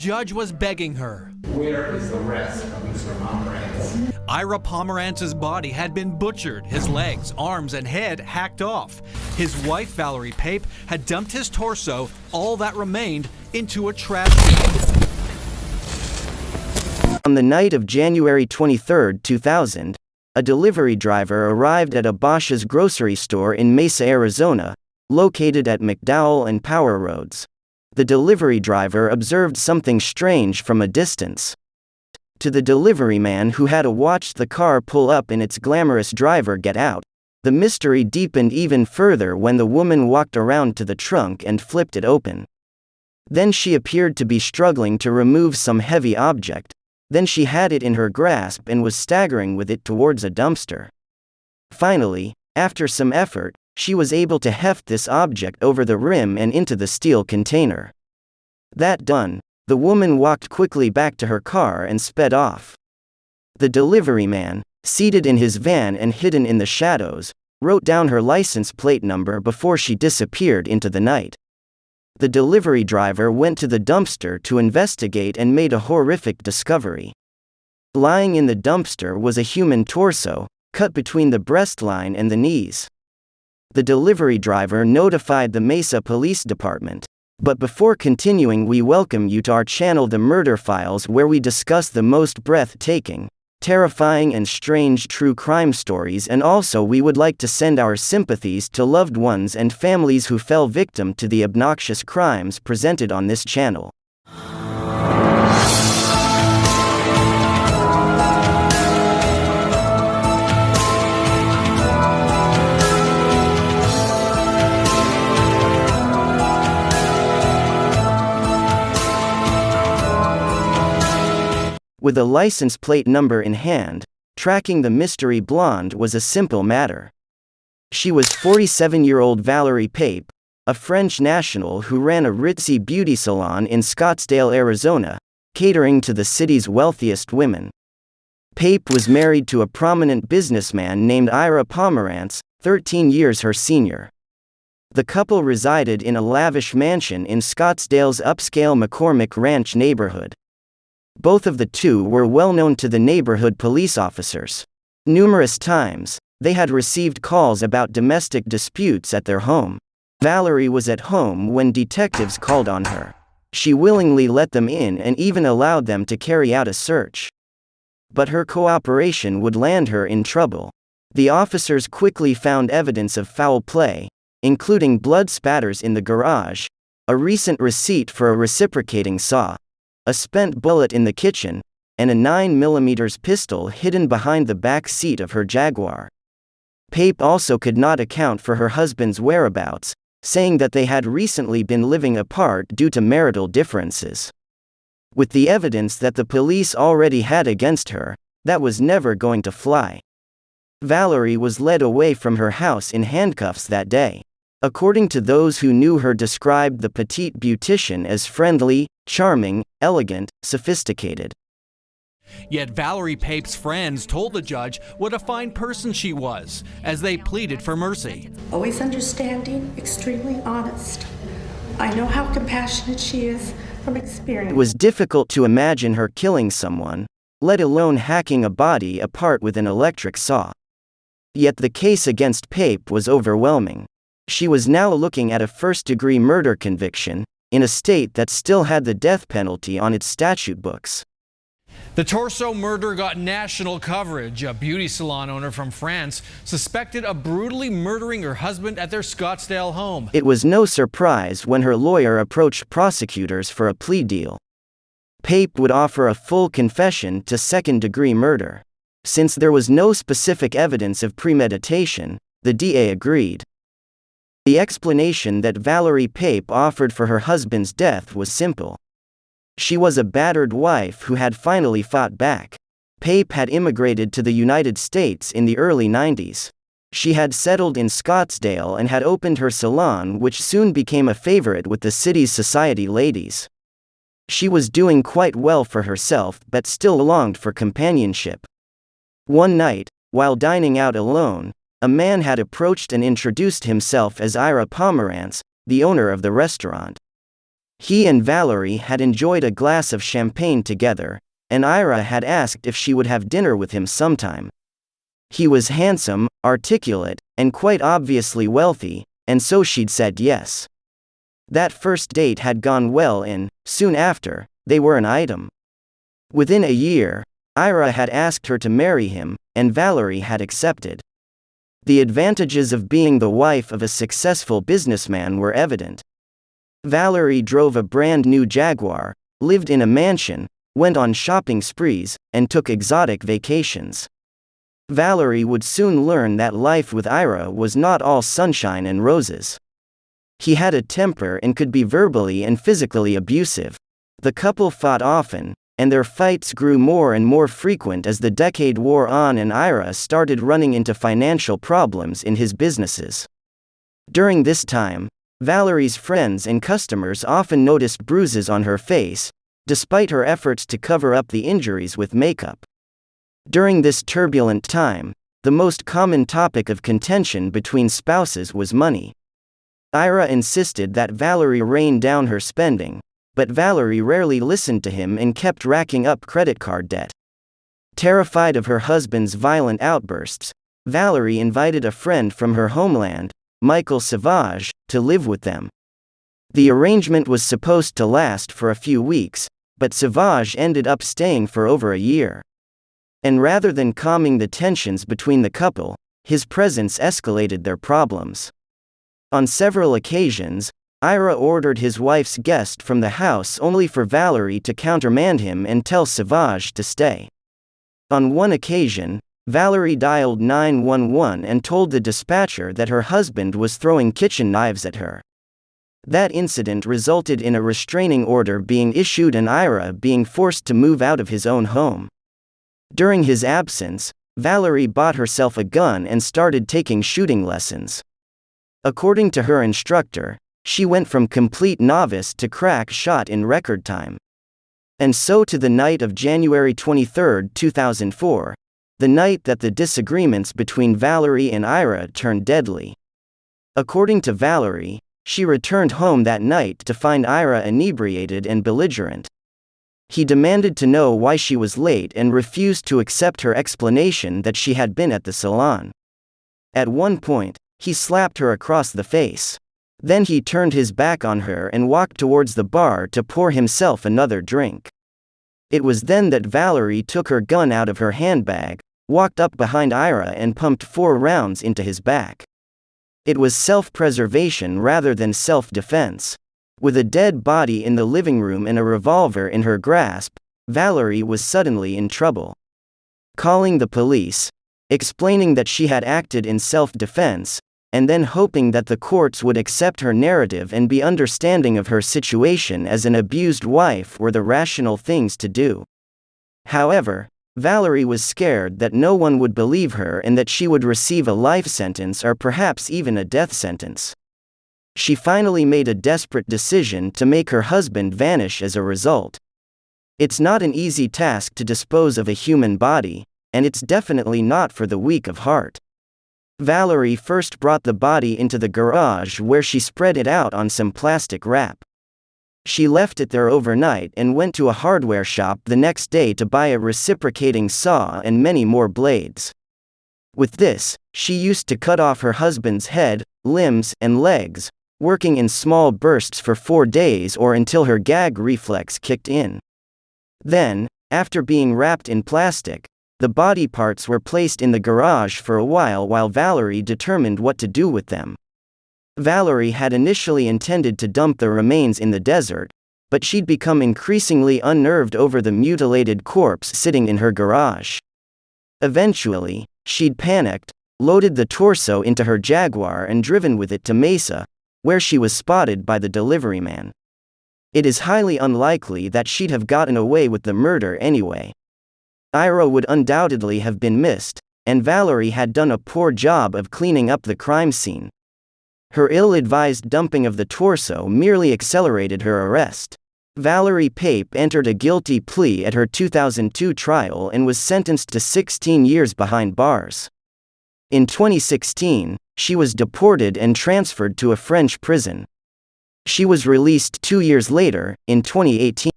Judge was begging her. Where is the rest of Mr. Pomerantz? Ira Pomerantz's body had been butchered, his legs, arms, and head hacked off. His wife, Valerie Pape, had dumped his torso, all that remained, into a trash bin. On the night of January 23, 2000, a delivery driver arrived at a Bosch's grocery store in Mesa, Arizona, located at McDowell and Power Roads. The delivery driver observed something strange from a distance. To the delivery man who had watched the car pull up and its glamorous driver get out, the mystery deepened even further when the woman walked around to the trunk and flipped it open. Then she appeared to be struggling to remove some heavy object. Then she had it in her grasp and was staggering with it towards a dumpster. Finally, after some effort, she was able to heft this object over the rim and into the steel container. That done, the woman walked quickly back to her car and sped off. The delivery man, seated in his van and hidden in the shadows, wrote down her license plate number before she disappeared into the night. The delivery driver went to the dumpster to investigate and made a horrific discovery. Lying in the dumpster was a human torso, cut between the breastline and the knees. The delivery driver notified the Mesa Police Department. But before continuing, we welcome you to our channel The Murder Files, where we discuss the most breathtaking, terrifying and strange true crime stories, and also we would like to send our sympathies to loved ones and families who fell victim to the obnoxious crimes presented on this channel. With a license plate number in hand, tracking the mystery blonde was a simple matter. She was 47-year-old Valerie Pape, a French national who ran a ritzy beauty salon in Scottsdale, Arizona, catering to the city's wealthiest women. Pape was married to a prominent businessman named Ira Pomerantz, 13 years her senior. The couple resided in a lavish mansion in Scottsdale's upscale McCormick Ranch neighborhood. Both of the two were well known to the neighborhood police officers. Numerous times, they had received calls about domestic disputes at their home. Valerie was at home when detectives called on her. She willingly let them in and even allowed them to carry out a search. But her cooperation would land her in trouble. The officers quickly found evidence of foul play, including blood spatters in the garage, a recent receipt for a reciprocating saw, a spent bullet in the kitchen, and a 9mm pistol hidden behind the back seat of her Jaguar. Pape also could not account for her husband's whereabouts, saying that they had recently been living apart due to marital differences. With the evidence that the police already had against her, that was never going to fly. Valerie was led away from her house in handcuffs that day. According to those who knew her, described the petite beautician as friendly, charming, elegant, sophisticated. Yet Valerie Pape's friends told the judge what a fine person she was, as they pleaded for mercy. Always understanding, extremely honest. I know how compassionate she is from experience. It was difficult to imagine her killing someone, let alone hacking a body apart with an electric saw. Yet the case against Pape was overwhelming. She was now looking at a first-degree murder conviction, in a state that still had the death penalty on its statute books. The torso murder got national coverage. A beauty salon owner from France suspected of brutally murdering her husband at their Scottsdale home. It was no surprise when her lawyer approached prosecutors for a plea deal. Pape would offer a full confession to second-degree murder. Since there was no specific evidence of premeditation, the DA agreed. The explanation that Valerie Pape offered for her husband's death was simple. She was a battered wife who had finally fought back. Pape had immigrated to the United States in the early 90s. She had settled in Scottsdale and had opened her salon, which soon became a favorite with the city's society ladies. She was doing quite well for herself but still longed for companionship. One night, while dining out alone, a man had approached and introduced himself as Ira Pomerantz, the owner of the restaurant. He and Valerie had enjoyed a glass of champagne together, and Ira had asked if she would have dinner with him sometime. He was handsome, articulate, and quite obviously wealthy, and so she'd said yes. That first date had gone well and, soon after, they were an item. Within a year, Ira had asked her to marry him, and Valerie had accepted. The advantages of being the wife of a successful businessman were evident. Valerie drove a brand new Jaguar, lived in a mansion, went on shopping sprees, and took exotic vacations. Valerie would soon learn that life with Ira was not all sunshine and roses. He had a temper and could be verbally and physically abusive. The couple fought often, and their fights grew more and more frequent as the decade wore on and Ira started running into financial problems in his businesses. During this time, Valerie's friends and customers often noticed bruises on her face, despite her efforts to cover up the injuries with makeup. During this turbulent time, the most common topic of contention between spouses was money. Ira insisted that Valerie rein down her spending, but Valerie rarely listened to him and kept racking up credit card debt. Terrified of her husband's violent outbursts, Valerie invited a friend from her homeland, Michael Savage, to live with them. The arrangement was supposed to last for a few weeks, but Savage ended up staying for over a year. And rather than calming the tensions between the couple, his presence escalated their problems. On several occasions, Ira ordered his wife's guest from the house only for Valerie to countermand him and tell Savage to stay. On one occasion, Valerie dialed 911 and told the dispatcher that her husband was throwing kitchen knives at her. That incident resulted in a restraining order being issued and Ira being forced to move out of his own home. During his absence, Valerie bought herself a gun and started taking shooting lessons. According to her instructor, she went from complete novice to crack shot in record time. And so to the night of January 23, 2004, the night that the disagreements between Valerie and Ira turned deadly. According to Valerie, she returned home that night to find Ira inebriated and belligerent. He demanded to know why she was late and refused to accept her explanation that she had been at the salon. At one point, he slapped her across the face. Then he turned his back on her and walked towards the bar to pour himself another drink. It was then that Valerie took her gun out of her handbag, walked up behind Ira and pumped 4 rounds into his back. It was self-preservation rather than self-defense. With a dead body in the living room and a revolver in her grasp, Valerie was suddenly in trouble. Calling the police, explaining that she had acted in self-defense, and then hoping that the courts would accept her narrative and be understanding of her situation as an abused wife were the rational things to do. However, Valerie was scared that no one would believe her and that she would receive a life sentence or perhaps even a death sentence. She finally made a desperate decision to make her husband vanish as a result. It's not an easy task to dispose of a human body, and it's definitely not for the weak of heart. Valerie first brought the body into the garage where she spread it out on some plastic wrap. She left it there overnight and went to a hardware shop the next day to buy a reciprocating saw and many more blades. With this, she used to cut off her husband's head, limbs, and legs, working in small bursts for 4 days or until her gag reflex kicked in. Then, after being wrapped in plastic, the body parts were placed in the garage for a while Valerie determined what to do with them. Valerie had initially intended to dump the remains in the desert, but she'd become increasingly unnerved over the mutilated corpse sitting in her garage. Eventually, she'd panicked, loaded the torso into her Jaguar and driven with it to Mesa, where she was spotted by the delivery man. It is highly unlikely that she'd have gotten away with the murder anyway. Ira would undoubtedly have been missed, and Valerie had done a poor job of cleaning up the crime scene. Her ill-advised dumping of the torso merely accelerated her arrest. Valerie Pape entered a guilty plea at her 2002 trial and was sentenced to 16 years behind bars. In 2016, she was deported and transferred to a French prison. She was released 2 years later, in 2018.